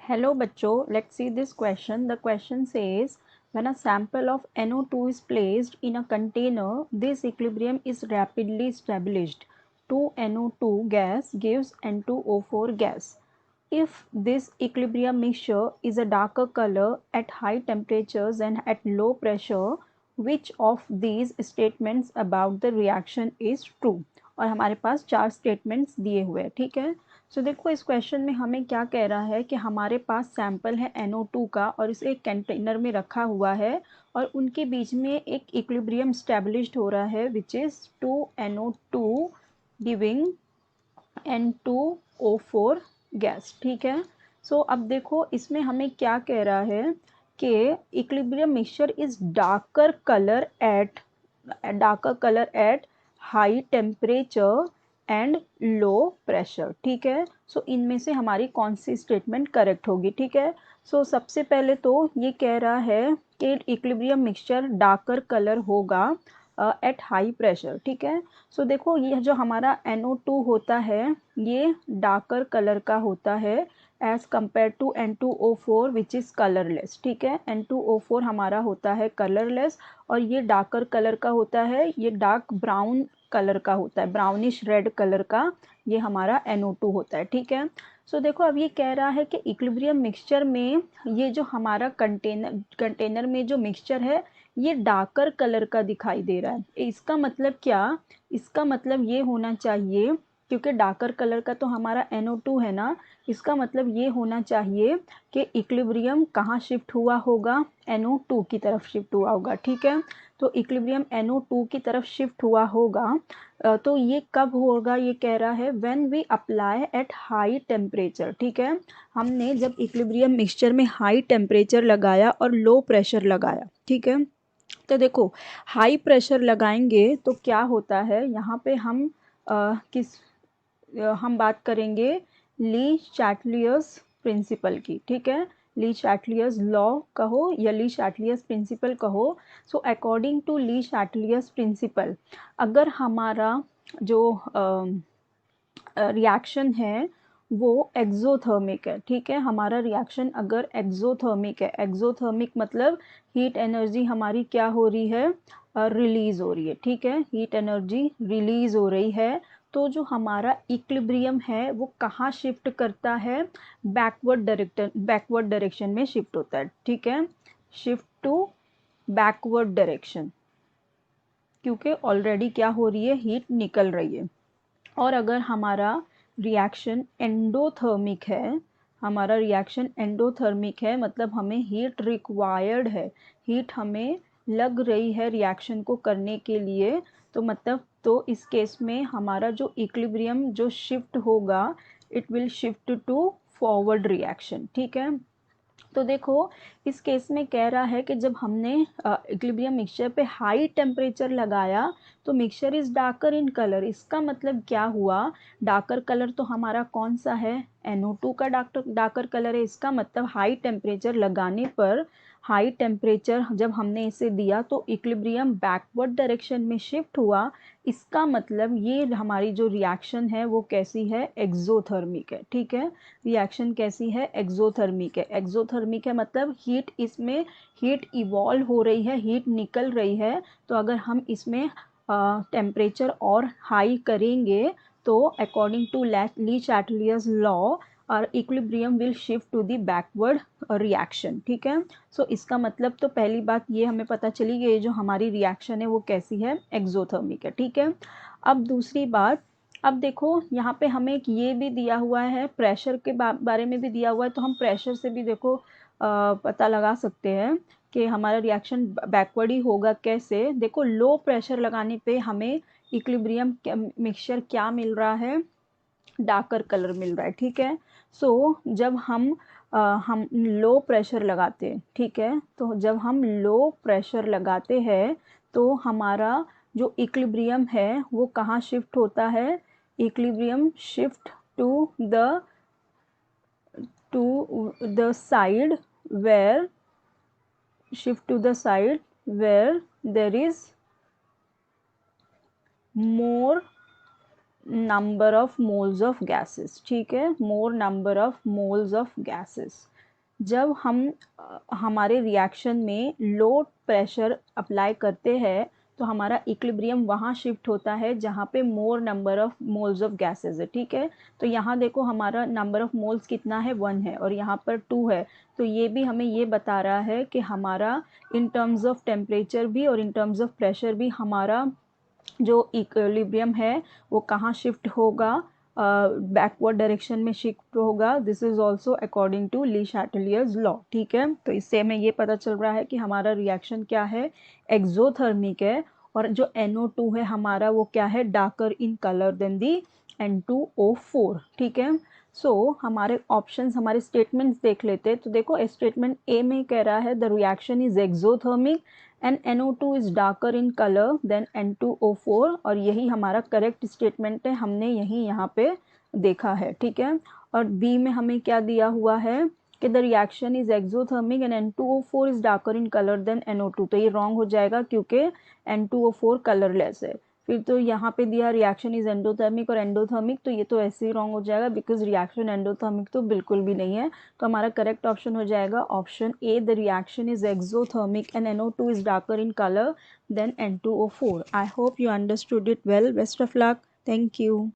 Hello bachcho, let's see this question. The question says, when a sample of NO2 is placed in a container, this equilibrium is rapidly established. 2NO2 gas gives N2O4 gas. If this equilibrium mixture is a darker color at high temperatures and at low pressure, which of these statements about the reaction is true? और हमारे पास 4 statements दिए हुए हैं, ठीक है। सो देखो इस question में हमें क्या कह रहा है कि हमारे पास सैंपल है NO2 का और इसे एक कंटेनर में रखा हुआ है और उनके बीच में एक इक्विलिब्रियम स्टैब्लिश्ड हो रहा है which is 2NO2 giving N2O4 gas, ठीक है। सो अब देखो इसमें हमें क्या कह रहा है कि equilibrium mixture is darker colour eight high temperature and low pressure, ठीक है। सो इनमें से हमारी कौन सी स्टेटमेंट करेक्ट होगी, ठीक है। सो सबसे पहले तो ये कह रहा है कि इक्विलिब्रियम मिक्सचर डार्कर कलर होगा एट हाई प्रेशर, ठीक है। सो देखो ये जो हमारा NO2 होता है ये डार्कर कलर का होता है as compare to N2O4 which is colourless, ठीक है। N2O4 हमारा होता है कलरलेस और ये डार्कर कलर का होता है, ये डार्क ब्राउन कलर का होता है, ब्राउनिश रेड कलर का ये हमारा NO2 होता है, ठीक है। सो देखो अब ये कह रहा है कि इक्विलिब्रियम मिक्सचर में ये जो हमारा कंटेनर में जो मिक्सचर है ये डार्कर कलर का दिखाई दे रहा है। इसका मतलब क्या, इसका मतलब ये होना चाहिए क्योंकि डार्कर कलर का तो हमारा NO2 है ना, इसका मतलब ये होना चाहिए कि इक्विलिब्रियम कहाँ शिफ्ट हुआ होगा, NO2 की तरफ शिफ्ट हुआ होगा, ठीक है। तो इक्विलिब्रियम NO2 की तरफ शिफ्ट हुआ होगा तो ये कब होगा, ये कह रहा है when we apply at high temperature, ठीक है। हमने जब इक्विलिब्रियम मिक्सचर में हाई टेम्परेचर लगाया और लो प्रेशर लगाया, ठीक है। तो देखो हाई प्रेशर लगाएंगे तो क्या होता है यहाँ पे हम हम बात करेंगे ली चैटलियर्स प्रिंसिपल की, ठीक है। ली चैटलियर्स लॉ कहो या ली चैटलियर्स प्रिंसिपल कहो। So according to Le Chatelier's principle अगर हमारा जो रिएक्शन है वो एक्सोथर्मिक है, ठीक है। हमारा रिएक्शन अगर एक्सोथर्मिक है, एक्सोथर्मिक मतलब हीट एनर्जी हमारी क्या हो रही है, रिलीज़ हो रही है, ठीक है। हीट एनर्जी रिलीज़ हो रही है तो जो हमारा इक्विलिब्रियम है वो कहाँ शिफ्ट करता है, बैकवर्ड डायरेक्शन में शिफ्ट होता है, ठीक है। शिफ्ट टू बैकवर्ड डायरेक्शन क्योंकि ऑलरेडी क्या हो रही है, हीट निकल रही है। और अगर हमारा रिएक्शन एंडोथर्मिक है, हमारा रिएक्शन एंडोथर्मिक है मतलब हमें हीट रिक्वायर्ड है, हीट हमें लग रही है रिएक्शन को करने के लिए, तो मतलब तो इस केस में हमारा जो इक्विलिब्रियम जो शिफ्ट होगा it will shift to forward reaction, ठीक है। तो देखो इस केस में कह रहा है कि जब हमने इक्विलिब्रियम मिक्सचर पे हाई टेम्परेचर लगाया तो mixture is darker in colour. इसका मतलब क्या हुआ, डार्कर कलर तो हमारा कौन सा है, NO2 का डार्कर कलर है। इसका मतलब हाई टेम्परेचर लगाने पर, हाई टेम्परेचर जब हमने इसे दिया तो इक्विलिब्रियम बैकवर्ड डायरेक्शन में शिफ्ट हुआ। इसका मतलब ये हमारी जो रिएक्शन है वो कैसी है, एक्सोथर्मिक है, ठीक है। रिएक्शन कैसी है, एक्सोथर्मिक है। एक्सोथर्मिक है मतलब हीट इसमें हीट इवॉल्व हो रही है, हीट निकल रही है। तो अगर हम इसमें टेम्परेचर और हाई करेंगे तो according to Le Chatelier's law और equilibrium will shift to the backward reaction, ठीक है। सो इसका मतलब तो पहली बात ये हमें पता चली कि जो हमारी रिएक्शन है वो कैसी है, एक्सोथर्मिक है, ठीक है। अब दूसरी बात, अब देखो यहाँ पे हमें एक ये भी दिया हुआ है, प्रेशर के बारे में भी दिया हुआ है, तो हम प्रेशर से भी देखो पता लगा सकते हैं कि हमारा रिएक्शन बैकवर्ड ही होगा। कैसे, देखो लो प्रेशर लगाने पे हमें इक्विलिब्रियम मिक्सचर क्या मिल रहा है, डार्कर कलर मिल रहा है, ठीक है। सो जब हम लो प्रेशर लगाते हैं, ठीक है, तो जब हम लो प्रेशर लगाते हैं तो हमारा जो इक्विलिब्रियम है वो कहाँ शिफ्ट होता है, equilibrium shift to the side where shift to the side where there is more number of moles of gases, ठीक है, more number of moles of gases. जब हम हमारे रिएक्शन में लो प्रेशर अप्लाई करते हैं तो हमारा इक्विलिब्रियम वहाँ शिफ्ट होता है जहाँ पे मोर number of moles of gases है, ठीक है। तो यहाँ देखो हमारा नंबर ऑफ मोल्स कितना है, 1 है, और यहाँ पर 2 है। तो ये भी हमें ये बता रहा है कि हमारा इन टर्म्स ऑफ टेम्परेचर भी और इन टर्म्स ऑफ प्रेशर भी हमारा जो इक्विलिब्रियम है वो कहाँ शिफ्ट होगा, बैकवर्ड डायरेक्शन में शिफ्ट होगा। This is also according to Le Chatelier's law, ठीक है। तो इससे हमें ये पता चल रहा है कि हमारा रिएक्शन क्या है, एक्सोथर्मिक है, और जो NO2 है हमारा वो क्या है, darker in colour than the N2O4, ठीक है। हमारे ऑप्शंस, हमारे स्टेटमेंट्स देख लेते हैं। तो देखो स्टेटमेंट ए में कह रहा है the reaction is exothermic and NO2 is darker in colour than N2O4, और यही हमारा करेक्ट स्टेटमेंट है, हमने यही यहाँ पे देखा है, ठीक है। और बी में हमें क्या दिया हुआ है कि the reaction is exothermic and N2O4 is darker in colour than NO2, तो ये रॉन्ग हो जाएगा क्योंकि N2O4 कलरलेस है। फिर तो यहाँ पे दिया रिएक्शन इज एंडोथर्मिक और एंडोथर्मिक, तो ये तो ऐसे ही रॉन्ग हो जाएगा बिकॉज रिएक्शन एंडोथर्मिक तो बिल्कुल भी नहीं है। तो हमारा करेक्ट ऑप्शन हो जाएगा option A, the reaction is exothermic and NO2 is darker in colour than N2O4। I hope you understood it well. Best of luck. Thank you.